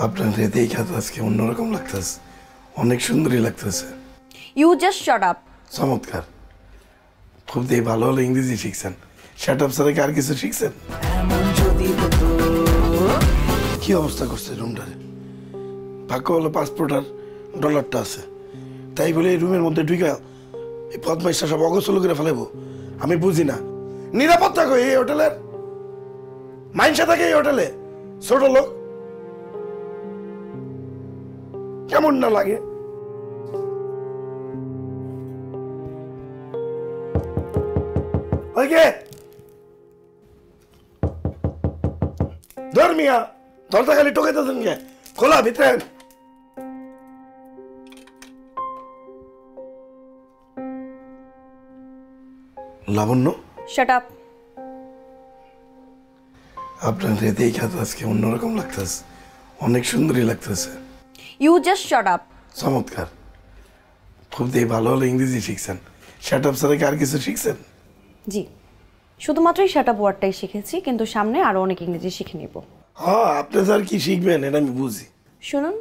আপনাদের দেখা তো আজকে অন্যরকম লাগতেছে, অনেক সুন্দরই লাগতেছে। You just shut up. চমৎকার, খুব দিয়ে ভালো হলো ইংরেজি শিখছেন। শাট আপ ছাড়া কি আর কিছু শিখছেন? কি অবস্থা করছে রুমটারে? ভাগ্য হলো পাসপোর্ট আর ডলারটা আছে, তাই বলে এই রুমের মধ্যে ঢুকা এই বদমাইশটা সব অগোছল করে ফেলাবো? আমি বুঝি না। নিরাপত্তা কই এই হোটেলের? মাইনসা থাকে এই হোটেলে, ছোট লোক কেমন না লাগে? ওই কে ধর মিয়া, দরজা খালি টোকাইতেছেন কে? খোলা ভিতরে। Labanya, shut up. আপনাদের দেখা তো আজকে অন্যরকম লাগতেছে, অনেক সুন্দরই লাগতেছে। You just shut up. চমৎকার, খুব দিয়ে ভালো হলো ইংরেজি শিখছেন। শাট আপ ছাড়া কি আর কিছু শিখছেন? জি, শুধুমাত্রই শাট আপ ওয়ার্ডটাই শিখেছি, কিন্তু সামনে আরও অনেক ইংরেজি শিখে নেব। হ্যাঁ, আপনি স্যার কি শিখবেন এটা আমি বুঝি। শুনুন,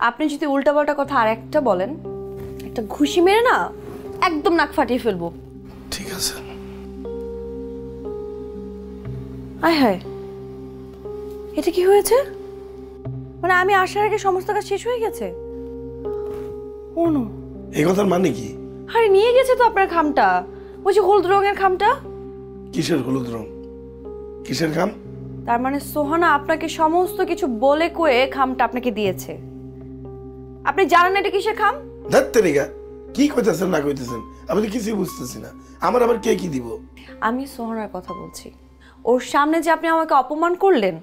আপনি যদি উল্টাপাল্টা কথা আর একটা বলেন, একটা ঘুষি মেরে না একদম নাক ফাটিয়ে ফেলবো। ঠিক আছে। আয় হায়, এটা কি হয়েছে? মানে আমি আসার আগে সমস্ত কাজ শেষ হয়ে গেছে? ও নো, এই কথার মানে কি? আরে নিয়ে গেছে তো আপনার খামটা, ওই যে হলুদ রঙের খামটা। কিসের হলুদ রং? কিসের খাম? তার মানে সোহানা আপনাকে সমস্ত কিছু বলে কয়ে খামটা আপনাকে দিয়েছে। আপনি জানেন না এটা কিসের খাম? ধরতে রেগা কি কইতেছেন না কইতেছেন আমি তো কিছুই বুঝতেছি না। আমার আবার কে কি দিব? আমি সোহানার কথা বলছি। ওর সামনে যে আপনি আমাকে অপমান করলেন,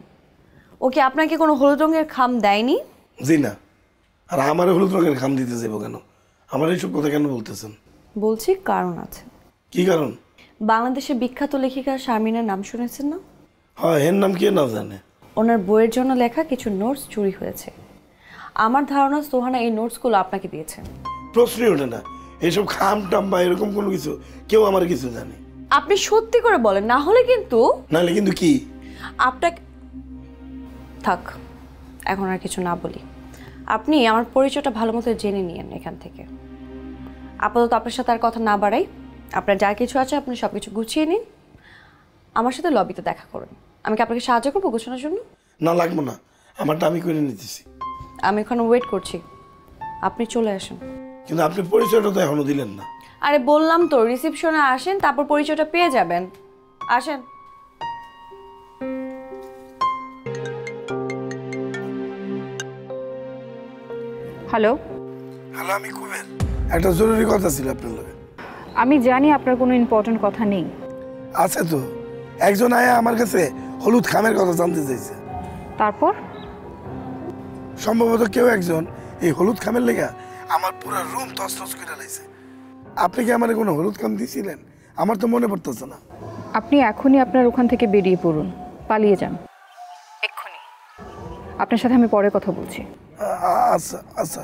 ও কি আপনাকে কোনো হলুদ রঙের খাম দেয়নি? জি না। আর আমার হলুদ রঙের খাম দিতে যাবো কেন? আমার এইসব কথা কেন বলতেছেন? বলছি কারণ আছে। কি কারণ? বাংলাদেশের বিখ্যাত লেখিকা শারমিনের নাম শুনেছেন না? হ্যাঁ, এর নাম কে না জানে। ওনার বইয়ের জন্য লেখা কিছু নোটস চুরি হয়েছে। আমার ধারণা সোহানা এই নোটসগুলো আপনাকে দিয়েছে। প্রশ্নই ওঠে না এইসব খাম টাম বা এরকম কোনো কিছু কেউ আমার কিছু জানে। আপনি সত্যি করে বলেন, না হলে কিন্তু। নাহলে কিন্তু কি? আপনাকে থাক, এখন আর কিছু না বলি। আপনি আমার পরিচয়টা ভালো মতো জেনে নিয়েন এখান থেকে। আপাতত আপনার সাথে আর কথা না বাড়াই। আপনার যা কিছু আছে আপনি সব কিছু গুছিয়ে নিন, আমার সাথে লবিতে দেখা করুন। আমি কি আপনাকে সাহায্য করবো গোছানোর জন্য? না, লাগবো না, আমারটা আমি করে নিতেছি। আমি এখন ওয়েট করছি, আপনি চলে আসুন। কিন্তু আপনি পরিচয়টা তো এখনো দিলেন না। আরে বললাম তো, রিসেপশনে আসেন, তারপর পরিচয়টা পেয়ে যাবেন। আসেন। হ্যালো। হ্যালো, আমি কুবের। একটা জরুরি কথা ছিল আপনার লগে। আমি জানি আপনার কোনো ইম্পর্টেন্ট কথা নেই। আছে তো, একজন আয়া আমার কাছে হলুদ খামের কথা জানতে চাইছে। তারপর? সম্ভবত কেউ একজন এই হলুদ খামের লেগা আমার পুরো রুম তছনছ করে লাইছে। আপনি কি আমার কোনো হলুদ খাম দিয়েছিলেন? আমার তো মনে পড়তেছে না। আপনি এখনই আপনার ওখান থেকে বেরিয়ে পড়ুন, পালিয়ে যান এক্ষুনি। আপনার সাথে আমি পরে কথা বলছি। আচ্ছা আচ্ছা।